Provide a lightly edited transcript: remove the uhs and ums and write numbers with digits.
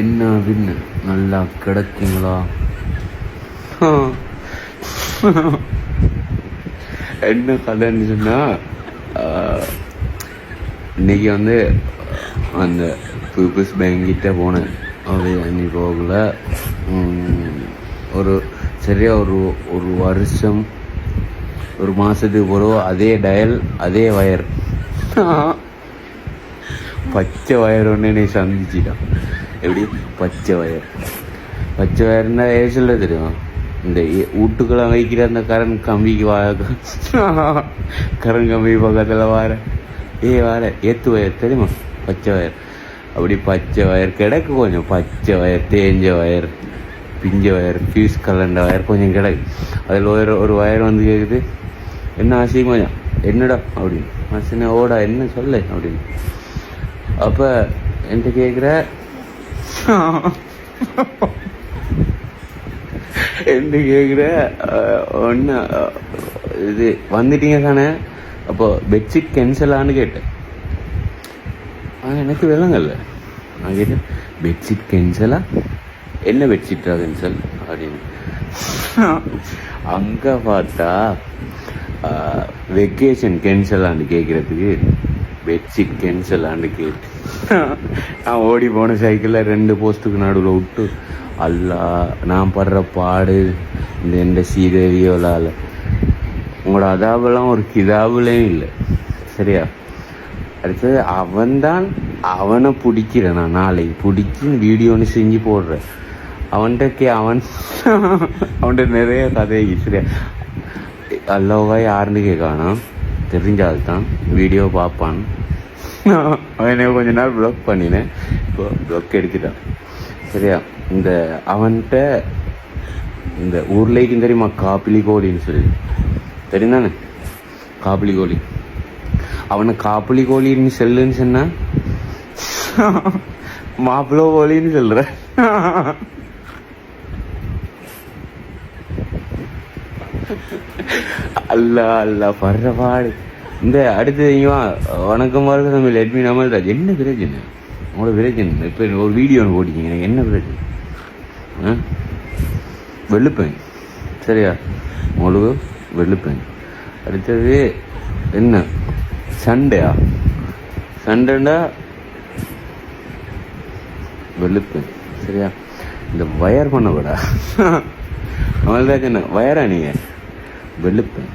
என்ன அப்படின்னு நல்லா கிடக்குங்களா? என்ன கதைன்னு சொன்னா, இன்னைக்கு வந்து அந்த பீப்புள்ஸ் பேங்க் கிட்ட போனேன். அது அன்னைக்கு போகல. ஒரு சரியா ஒரு வருஷம் ஒரு மாசத்துக்கு போகிறோம். அதே டயல் அதே வயர், பச்சை வயர் ஒன்று என்னை சந்திச்சிட்டான். எப்படி பச்சை வயர்னா சொல்ல தெரியும், இந்த வீட்டுக்கெல்லாம் வைக்கிற அந்த கரண்ட் கம்பிக்கு கரண்ட் கம்பி பக்கத்தில் வார ஏத்து வயர் தெரியுமா? பச்சை வயர். அப்படி பச்சை வயர் கிடக்கு, கொஞ்சம் பச்சை வயர், தேஞ்ச வயர், பிஞ்ச வயர், ஃபியூஸ் கலண்ட வயர் கொஞ்சம் கிடக்கு. அதில் ஒரு வயர் வந்து கேட்குது, என்ன ஆசையும் கொஞ்சம் என்னடா அப்படின்னு. ஆசைனா ஓடா என்ன சொல்ல அப்படின்னு. அப்போ என்கிட்ட கேட்குற ஒன்று இது வந்துட்டீங்க தானே, அப்போ பெட்ஷீட் கேன்சலான்னு கேட்டேன். எனக்கு விளங்கல்ல. நான் கேட்டேன், பெட்ஷீட் கேன்சலா? என்ன பெட்ஷீட்டா கேன்சல் அப்படின்னு. அங்கே பார்த்தா வெக்கேஷன் கேன்சலான்னு கேட்குறதுக்கு பெட்ஷீட் கேன்சலான்னு கேட்டு நான் ஓடி போன சைக்கிளில் 2 போஸ்ட்டுக்கு நடுவில் விட்டு அல்லா நான் படுற பாடு இந்த எந்த சீதேவியோலால் உங்களோட அதாபெல்லாம் ஒரு கிதாபுலேயும் இல்லை. சரியா? அடுத்தது அவனை பிடிக்கிறேன். நான் நாளைக்கு பிடிச்சி வீடியோன்னு செஞ்சு போடுறேன். அவன்கிட்ட நிறைய கதைக்கு. சரியா? அல்லவா யாருன்னு கேட்கானா, தெரிஞ்சால்தான் வீடியோ பார்ப்பான். அவனை கொஞ்ச நாள் ப்ளாக் பண்ணினேன், இப்போ ப்ளாக் எடுத்துட்டான். சரியா? இந்த அவன்கிட்ட இந்த ஊர்லேயும் தெரியுமா காப்பிலி கோழின்னு சொல்லி தெரியும் தானே? காப்பிலி கோழி. அவனை காப்பிலி கோழின்னு செல்லுன்னு சொன்னா மாப்பிள்ளை கோழின்னு சொல்ற. அல்ல படுறபாடு. இந்த அடுத்ததுவா வணக்கம் வாழ்க்கை நம்ம லெட்மி அமல்ராஜ். என்ன பிரச்சனை உங்களோட பிரச்சனை? இப்போ ஒரு வீடியோ ஒன்று போட்டிங்க, எனக்கு என்ன பிரச்சனை? வெளுப்பேன். சரியா? உங்களுக்கு வெளுப்பேன். அடுத்தது என்ன சண்டேண்டா வெளுப்பேன். சரியா? இந்த வயர் பண்ண விடா அமல்ராஜ் என்ன வயரா நீங்க? வெளுப்பேன்.